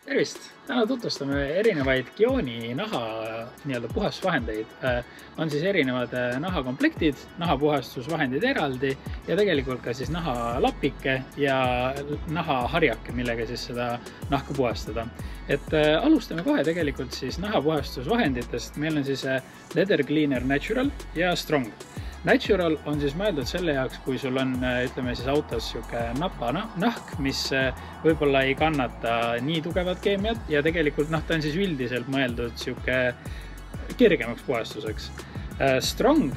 Tervist! Täna tutvustame erinevaid Kioni naha puhastusvahendeid. On siis erinevad nahakomplektid, nahapuhastusvahendid eraldi ja tegelikult ka siis nahalapike ja nahaharjake, millega siis seda nahka puhastada. Alustame kohe tegelikult siis nahapuhastusvahenditest. Meil on siis Leather Cleaner Natural ja Strong. Natural on siis mõeldud selle jaoks, kui sul on, ütleme siis autos siuke napa nahk, mis võib-olla ei kannata nii tugevat keemiat ja tegelikult ta on siis üldiselt mõeldud siuke kergemaks puhastuseks. Strong,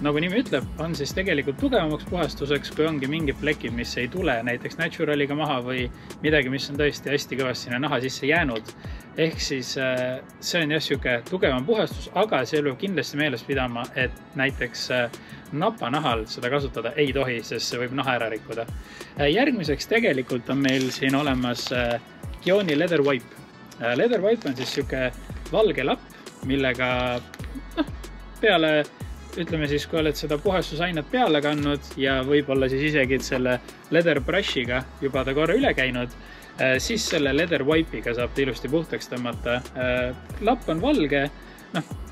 nagu nimi ütleb, on siis tegelikult tugevamaks puhastuseks, kui ongi mingi plekid, mis ei tule näiteks naturaliga maha või midagi, mis on tõesti hästi kõvasti sinna naha sisse jäänud. Ehk siis see on jah siuke tugevam puhastus, aga see peab kindlasti meeles pidama, et näiteks napanahal seda kasutada ei tohi, sest see võib naha ära rikkuda. Järgmiseks tegelikult on meil siin olemas Kioni Leather Wipe. Leather Wipe on siis siuke valge lapp, millega peale, ütleme siis, kui oled seda puhastusainet peale kandnud ja võib-olla siis isegi selle leather brushiga juba ta korra üle käinud, siis selle leather wipe'iga saab ta ilusti puhtaks tõmmata. Lapp on valge,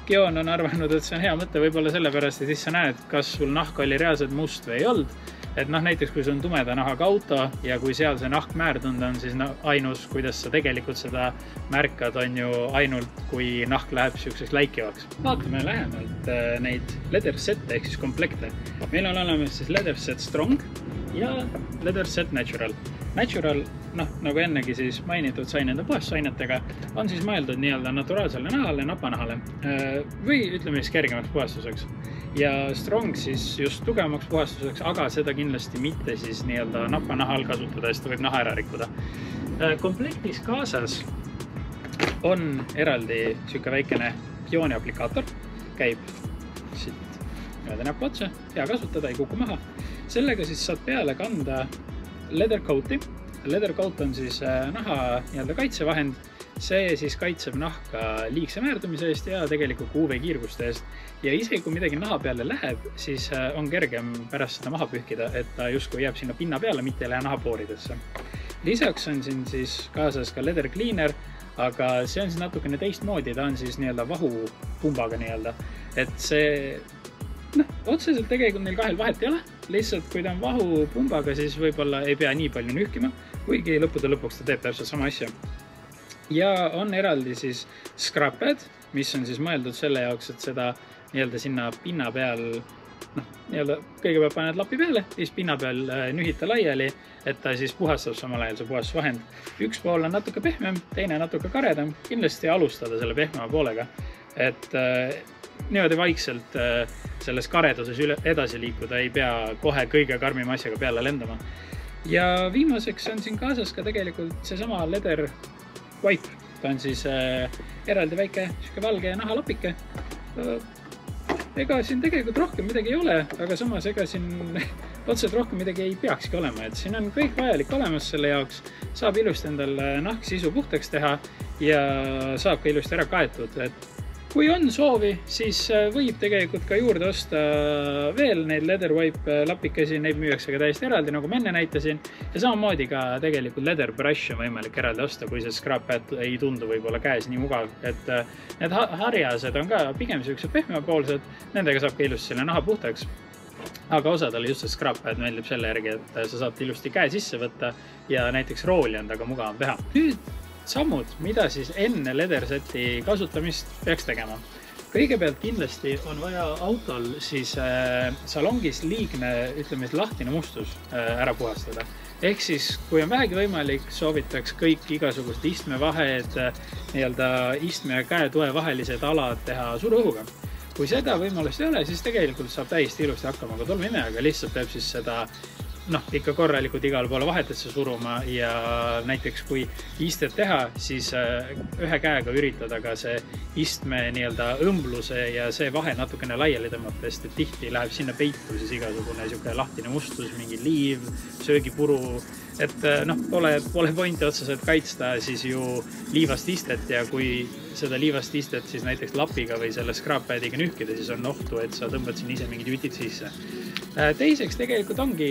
Kion on arvanud, et see on hea mõte võib-olla sellepärast, et siis sa näed, kas sul nahk oli reaalselt must või ei olnud. Et näiteks kui sul on tumeda nahaga auto ja kui seal see nahk määrdunud on, siis ainus, kuidas sa tegelikult seda märkad, on ju ainult, kui nahk läheb siukseks läikivaks. Vaatame lähemalt neid leather sette ehk siis komplekte. Meil on olemas siis leather set Strong ja leather set Natural. Natural, nagu ennegi siis mainitud sai nende puhastusainetega, on siis mõeldud nii-öelda naturaalsele nahale, napanahale või ütleme siis kergemaks puhastuseks. Ja Strong siis just tugevamaks puhastuseks, aga seda kindlasti mitte siis nii-öelda napanahal kasutada, sest ta võib naha ära rikkuda. Komplektis kaasas on eraldi siuke väikene Kioni aplikaator, käib siit mööda näppu otsa, hea kasutada, ei kuku maha. Sellega siis saad peale kanda leather coat'i. Leather coat on siis naha nii-öelda kaitsevahend. See siis kaitseb nahka liigse määrdumise eest ja tegelikult UV-kiirguste eest. Ja isegi kui midagi naha peale läheb, siis on kergem pärast seda maha pühkida, et ta justkui jääb sinna pinna peale, mitte ei lähe nahapooridesse. Lisaks on siin siis kaasas ka leather cleaner, aga see on siis natukene teistmoodi, ta on siis nii-öelda vahupumbaga nii-öelda. Et see otseselt tegelikult neil kahel vahet ei ole, lihtsalt kui ta on vahupumbaga, siis võib-olla ei pea nii palju nühkima, kuigi lõppude lõpuks ta teeb täpselt sama asja. Ja on eraldi siis scrub pad, mis on siis mõeldud selle jaoks, et seda nii-öelda sinna pinna peal, nii-öelda kõigepealt paned lapi peale, siis pinna peal nühita laiali, et ta siis puhastab samal ajal see puhastusvahend. Üks pool on natuke pehmem, teine natuke karedam, kindlasti alustada selle pehmema poolega, et niimoodi vaikselt selles kareduses edasi liikuda, ei pea kohe kõige karmima asjaga peale lendama. Ja viimaseks on siin kaasas ka tegelikult seesama leather wipe. Ta on siis eraldi väike valge nahalapike. Ega siin tegelikult rohkem midagi ei ole, aga samas ega siin otseselt rohkem midagi ei peakski olema. Et siin on kõik vajalik olemas selle jaoks. Saab ilusti endal nahksisu puhtaks teha ja saab ka ilusti ära kaetud. Et kui on soovi, siis võib tegelikult ka juurde osta veel neid leather wipe lapikesi, neid müüakse ka täiesti eraldi, nagu ma enne näitasin. Ja samamoodi ka tegelikult leather brush on võimalik eraldi osta, kui see scrub pad ei tundu võib-olla käes nii mugav. Et need harjased on ka pigem sellised pehmepoolsed, nendega saab ka ilusti selle naha puhtaks. Aga osadele just see scrub pad meeldib selle järgi, et sa saad ilusti käe sisse võtta ja näiteks rooli on taga mugavam teha. Nüüd sammud, mida siis enne leather seti kasutamist peaks tegema. Kõigepealt kindlasti on vaja autol siis salongis liigne, ütleme lahtine mustus ära puhastada. Ehk siis, kui on vähegi võimalik, soovitaks kõik igasugust istmevahed, nii-öelda istme ja käetoe vahelised alad teha suruõhuga. Kui seda võimalust ei ole, siis tegelikult saab täiesti ilusti hakkama ka tolmuimejaga, lihtsalt peab siis seda ikka korralikult igale poole vahetesse suruma ja näiteks kui istet teha, siis ühe käega üritada ka see istme nii-öelda õmbluse ja see vahe natukene laiali tõmmata, sest tihti läheb sinna peitu siis igasugune siuke lahtine mustus, mingi liiv, söögipuru, et pole pointi otseselt kaitsta siis ju liivast istet ja kui seda liivast istet siis näiteks lapiga või selle scrub padiga nühkida, siis on ohtu, et sa tõmbad siin ise mingid jutid sisse. Teiseks tegelikult ongi,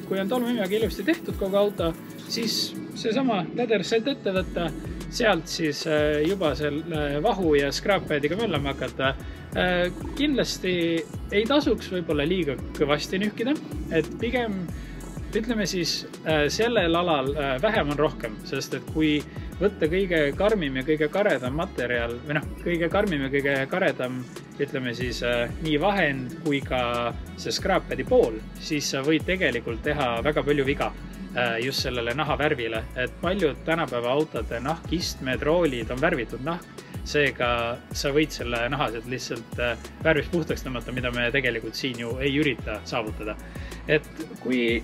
kui on tolmuimejaga ilusti tehtud kogu auto, siis seesama leather set ette võtta sealt siis juba selle vahu ja scrap pad'iga möllama hakata. Kindlasti ei tasuks võib-olla liiga kõvasti nühkida, et pigem ütleme siis sellel alal vähem on rohkem, sest et kui võtta kõige karmim ja kõige karedam materjal või kõige karmim ja kõige karedam, ütleme siis nii vahend kui ka see scrap pad'i pool, siis sa võid tegelikult teha väga palju viga just sellele nahavärvile, et paljud tänapäeva autode nahkistmed, roolid on värvitud nahk, seega sa võid selle nahaselt lihtsalt värvist puhtaks tõmmata, mida me tegelikult siin ju ei ürita saavutada. Et kui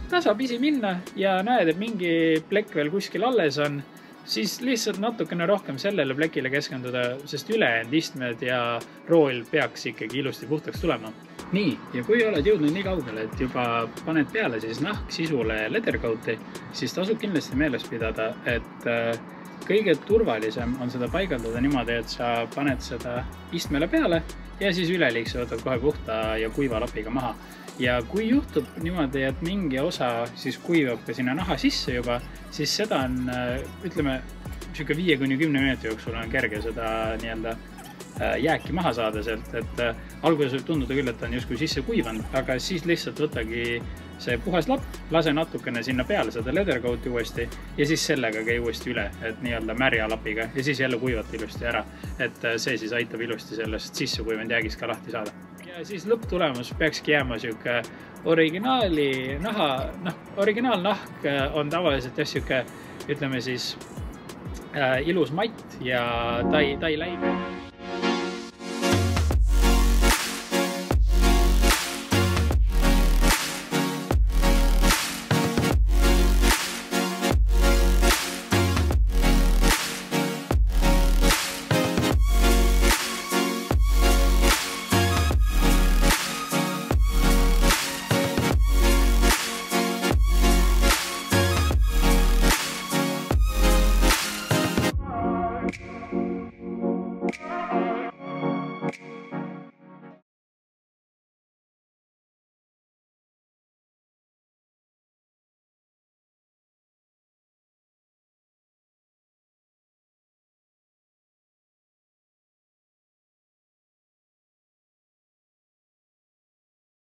tasapisi minna ja näed, et mingi plekk veel kuskil alles on, siis lihtsalt natukene rohkem sellele plekile keskenduda, sest ülejäänud istmed ja rool peaks ikkagi ilusti puhtaks tulema. Nii, ja kui oled jõudnud nii kaugele, et juba paned peale siis nahksisule leathercoat'i, siis tasub kindlasti meeles pidada, et kõige turvalisem on seda paigaldada niimoodi, et sa paned seda istmele peale ja siis üleliigse võtad kohe puhta ja kuiva lapiga maha. Ja kui juhtub niimoodi, et mingi osa siis kuivab ka sinna naha sisse juba, siis seda on, ütleme, 5–10 minuti jooksul on kerge seda nii-öelda jääki maha saada sealt, et alguses võib tunduda küll, et on justkui sisse kuivanud, aga siis lihtsalt võtagi see puhas lapp, lase natukene sinna peale seda leathercoat'i uuesti ja siis sellega käi uuesti üle, et nii-öelda märja lapiga ja siis jälle kuivat ilusti ära, et see siis aitab ilusti sellest sisse kuivanud jäägist ka lahti saada. Ja siis lõpptulemus peakski jääma siuke originaali naha, originaalnahk on tavaliselt jah siuke, ütleme siis ilus matt ja ta ei läigu.